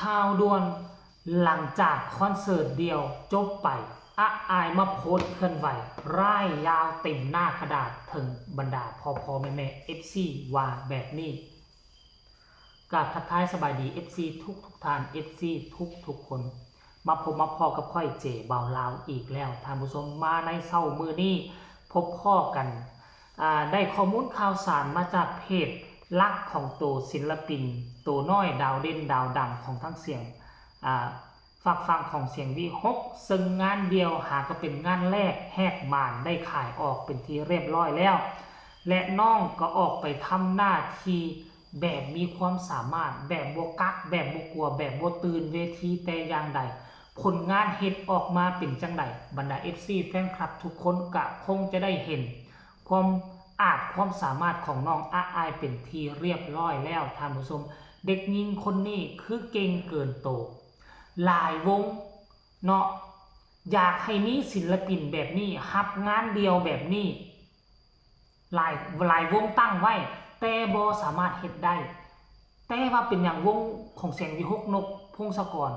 ข่าวด่วนหลังจากคอนเสิร์ตเดียวจบไปอายมาโพสต์เคลื่อนไหวร่ายยาวเต็มหน้ากระดาษถึงบรรดาพ่อแม่FC ว่าแบบนี้กราบทักทายสบายดี FC ทุกท่าน FC ทุกคนมาพบมาพอกับค่อยเจเบาลาวอีกแล้วท่านผู้ชมมาในเช้ามื้อนี้พบพ่อกันได้ข้อมูลข่าวสารมาจากเพจลักของตัวศิลปินตัวน้อยดาวเด่นดาวดังของทั้งเสียงฝากฟังของเสียงวีฮกซึ่งงานเดียวหาก็เป็นงานแรกแหกม่านได้ขายออกเป็นที่เรียบร้อยแล้วและน้องก็ออกไปทำหน้าที่แบบมีความสามารถแบบบกักแบบบกลัวแบบบตื่นเวทีแต่อย่างใดผลงานเฮ็ดออกมาเป็นจังใดบรรดา FC แฟนคลับทุกคนก็คงจะได้เห็นความสามารถของน้องอายเป็นที่เรียบร้อยแล้วท่านผู้ชมเด็กหญิงคนนี้คือเก่งเกินโตหลายวงเนาะอยากให้มีศิลปินแบบนี้ฮับงานเดียวแบบนี้หลายวงตั้งไว้แต่บ่สามารถเฮ็ดได้แต่ว่าเป็นอย่างวงของเสียงวิหกนกพงศกร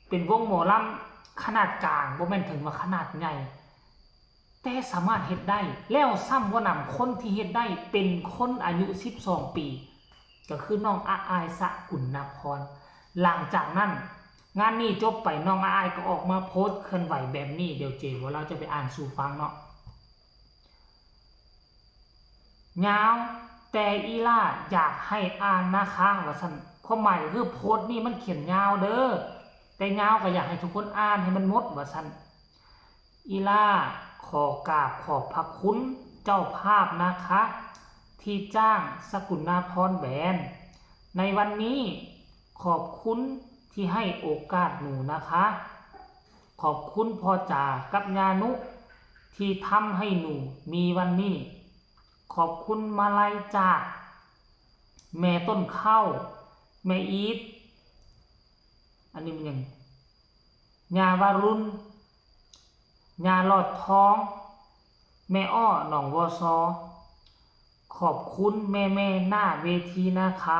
เป็นวงหมอลำขนาดกลางบ่แม่นถึงว่าขนาดใหญ่แต่สามารถเฮ็ดได้แล้วซ้ำว่านำคนที่เฮ็ดได้เป็นคนอายุ12ปีก็คือน้องอายสกุลนพรหลังจากนั้นงานนี้จบไปน้องอายก็ออกมาโพสต์เคลื่อนไหวแบบนี้เดี๋ยวเจว่าเราจะไปอ่านสู่ฟังเนาะยาวแต่อีล่าอยากให้อ่านนะคะว่าซั่นความหมายก็คือโพสต์นี่มันเขียนยาวเด้อแต่ยาวก็อยากให้ทุกคนอ่านให้มันหมดว่าซั่นอีล่าขอกราบขอบพระคุณเจ้าภาพนะคะที่จ้างสกุลนาพรแบนด์ในวันนี้ขอบคุณที่ให้โอกาสหนูนะคะขอบคุณพ่อจ๋ากับญานุที่ทำให้หนูมีวันนี้ขอบคุณมาลัยจากแม่ต้นข้าวแม่อีทอันนี้มันยังญาวารุณญาหลอดท้องแม่อ้อหนองวอซอขอบคุณแม่หน้าเวทีนะคะ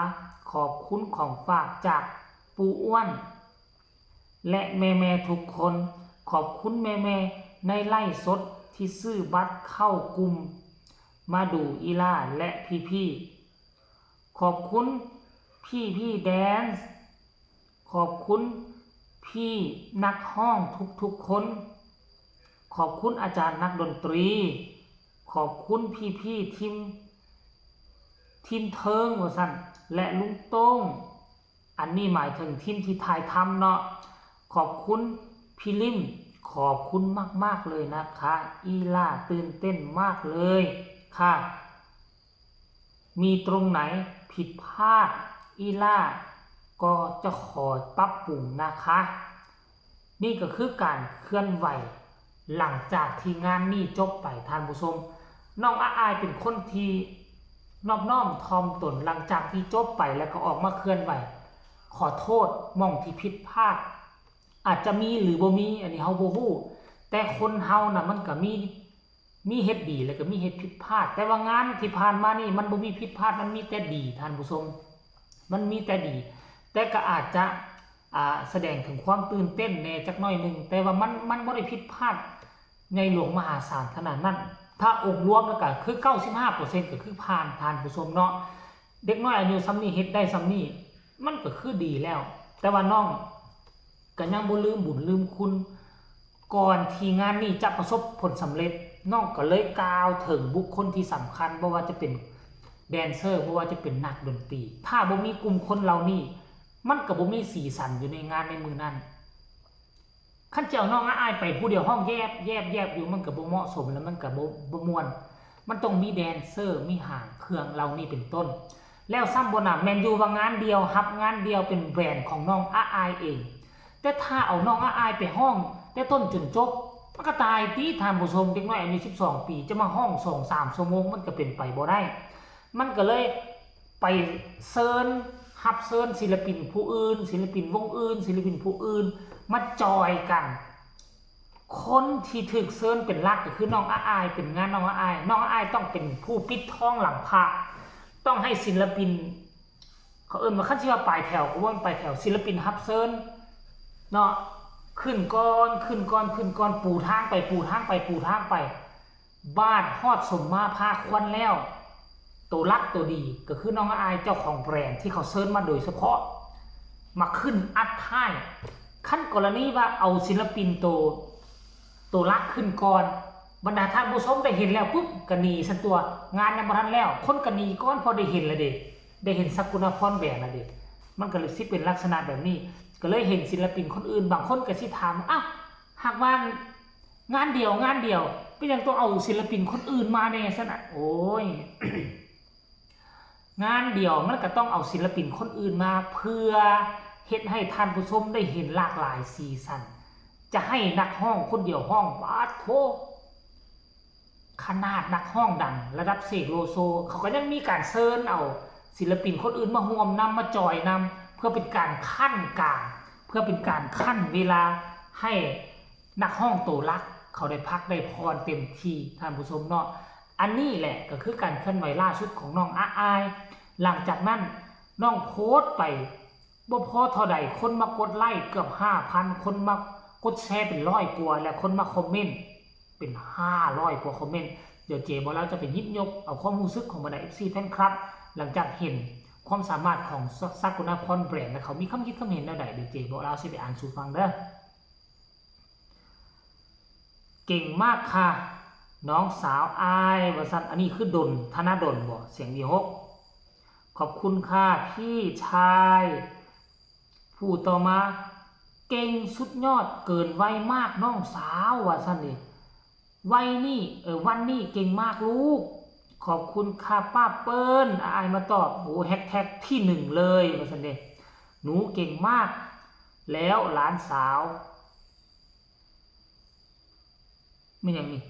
ขอบคุณของฝากจากปูอ้วนและแม่ทุกคนขอบคุณแม่ในไล่สดที่ซื้อบัตรเข้ากลุ่มมาดูอีล่าและพี่ขอบคุณพี่แดนซ์ขอบคุณพี่นักห้องทุกคนขอบคุณอาจารย์นักดนตรีขอบคุณพี่ทีมเทิงว่าซั่นและลุงโต้งอันนี้หมายถึงทีมที่ถ่ายทำเนาะขอบคุณพี่ลิมขอบคุณมากเลยนะคะอีล่าตื่นเต้นมากเลยค่ะมีตรงไหนผิดพลาดอีล่าก็จะขอปรับปรุงนะคะนี่ก็คือการเคลื่อนไหวหลังจากที่งานนี้จบไปท่านผู้ชมน้องอายเป็นคนที่นอบน้อมถ่อมตนหลังจากที่จบไปแล้วก็ออกมาเคลื่อนไหวขอโทษหม่องที่ผิดพลาดอาจจะมีหรือบ่มีอันนี้เฮาบ่ฮู้แต่คนเฮาน่ะมันก็มีเฮ็ดดีแล้วก็มีเฮ็ดผิดพลาดแต่ว่างานที่ผ่านมานี่มันบ่มีผิดพลาดมันมีแต่ดีท่านผู้ชมมันมีแต่ดีแต่ก็อาจจะแสดงถึงความตื่นเต้นแน่จักหน่อยนึงแต่ว่ามันบ่ได้ผิดพลาดในหลวงมหาศาลขนาดนั้นถ้าองค์รวมแล้วก็คือ 95% ก็คือผ่านท่านผู้ชมเนาะเด็กน้อยอายุซ้ำนี้เฮ็ดได้ซ้ำนี้มันก็คือดีแล้วแต่ว่าน้องก็ยังบ่ลืมบุญลืมคุณก่อนที่งานนี้จะประสบผลสำเร็จน้องก็เลยกล่าวถึงบุคคลที่สำคัญบ่ว่าจะเป็นแดนเซอร์บ่ว่าจะเป็นนักดนตรีถ้าบ่มีกลุ่มคนเหล่านี้มันก็บ่มีสีสันอยู่ในงานในมือนั้นคันเจ้าน้องอายไปผู้เดียวห้องแยบอยู่มันก็บ่เหมาะสมแล้วมันก็บ่ม่วนมันต้องมีแดนเซอร์มีหางเครื่องเหล่านี้เป็นต้นแล้วซ้ำบ่น่ะแม่นอยู่ว่างานเดียวรับงานเดียวเป็นแบรนด์ของน้องอายเองแต่ถ้าเอาน้องอายไปห้องแต่ต้นจนจบมันก็ตายติท่านผู้ชมเด็กน้อยอายุ12ปีจะมาห้อง 2-3 ชั่วโมงมันก็เป็นไปบ่ได้มันก็เลยไปเซิร์นศิลปินผู้อื่นศิลปินวงอื่นศิลปินผู้อื่นมาจอยกันคนที่ถึกเซิร์นเป็นหลักก็คือน้องอายเป็นงานน้องอายต้องเป็นผู้ปิดทองหลังพระต้องให้ศิลปิน เขาเอิ้นว่าคันสิว่าปลายแถวก็ว่าปลายแถวศิลปินรับเชิญเนาะขึ้นก่อนปูทางไปบาดฮอดสมมาภาควันแล้วตัวรักตัวดีก็คือน้องอายเจ้าของแบรนด์ที่เขาเชิญมาโดยเฉพาะมาขึ้นอัดท้ายขั้นกรณีว่าเอาศิลปินตัวรักขึ้นก่อนบรรดาท่านผู้ชมได้เห็นแล้วปุ๊บก็หนีซั่นตัวงานยังบ่ทันแล้วคนก็หนีก่อนพอได้เห็นแล้วเด้ได้เห็นสกุลพรแบรนด์แล้วเด้มันก็เลยสิเป็นลักษณะแบบนี้ก็เลยเห็นศิลปินคนอื่นบางคนก็สิถามอ้าวหากว่างานเดียวเป็นหยังต้องเอาศิลปินคนอื่นมาแน่ซั่นน่ะโอ้ย งานเดียวมันก็ต้องเอาศิลปินคนอื่นมาเพื่อเฮ็ดให้ท่านผู้ชมได้เห็นหลากหลายซีซั่นจะให้นักห้องคนเดียวห้องบาดโธขนาดนักห้องดังระดับเสกโลโซเขาก็ยังมีการเชิญเอาศิลปินคนอื่นมาร่วมนำมาจอยนำเพื่อเป็นการขั้นกลางเพื่อเป็นการขั้นเวลาให้นักห้องตัวรักเขาได้พักได้พรเต็มที่ท่านผู้ชมเนาะอันนี้แหละก็คือการเคลื่อนไหวล่าสุดของน้องอายหลังจากนั้นน้องโพสต์ไปบ่พอเท่าใดคนมากดไลค์เกือบ 5,000 คนมากดแชร์เป็น100กว่าและคนมาคอมเมนต์เป็น500กว่าคอมเมนต์เดี๋ยวเจบ่แล้วจะไปหยิบยกเอาความรู้สึกของบรรดา FC แฟนคลับหลังจากเห็นความสามารถของสกุลพรแบรนด์และเขามีความคิดความเห็นแนวใดเดี๋ยวเจบ่แล้วสิไปอ่านสู่ฟังเด้อเก่งมากค่ะน้องสาวอายว่าซั่นอันนี้คือดนธนดลบ่เสียงดีฮกขอบคุณค่ะพี่ชายผู้ต่อมาเก่งสุดยอดเกินวัยมากน้องสาวว่าซั่นนี่วัยนี่วันนี้เก่งมากลูกขอบคุณค่ะป้าเปิ้ลอายมาตอบโหแฮชแท็กที่1เลยว่าซั่นเด้หนูเก่งมากแล้วหลานสาวไม่อย่างนี้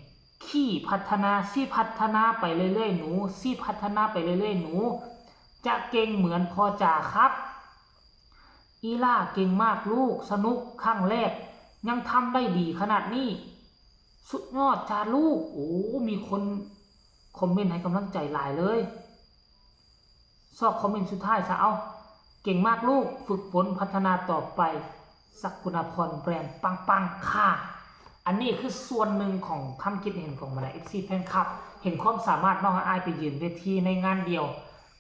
ขี้พัฒนาซี่พัฒนาไปเรื่อยๆหนูซี่พัฒนาไปเรื่อยๆหนูจะเก่งเหมือนพ่อจ๋าครับอีล่าเก่งมากลูกสนุกครั้งแรกยังทำได้ดีขนาดนี้สุดยอดจ้าลูกโอ้มีคนคอมเมนต์ให้กำลังใจหลายเลยซอกคอมเมนต์สุดท้ายซะเอาเก่งมากลูกฝึกฝนพัฒนาต่อไปสกุลพรแบรนด์ปังๆค่ะอันนี้คือส่วนหนึ่งของความคิดเห็นของบรรดา FC แฟนคลับเห็นความสามารถน้องอายไปยืนเวทีในงานเดียว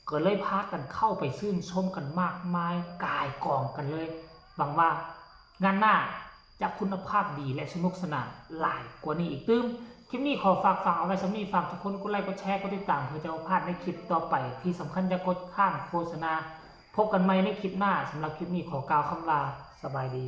ก็เลยพากันเข้าไปชื่นชมกันมากมายกายกองกันเลยหวังว่างานหน้าจะคุณภาพดีและสนุกสนานหลายกว่านี้อีกตึ้มคลิปนี้ขอฝากเอาไว้สำหรับฝากทุกคนกดไลค์กดแชร์กดติดตามเพื่อจะไม่พลาดในคลิปต่อไปที่สำคัญจะกดข้ามโฆษณาพบกันใหม่ในคลิปหน้าสำหรับคลิปนี้ขอกล่าวคำลาสบายดี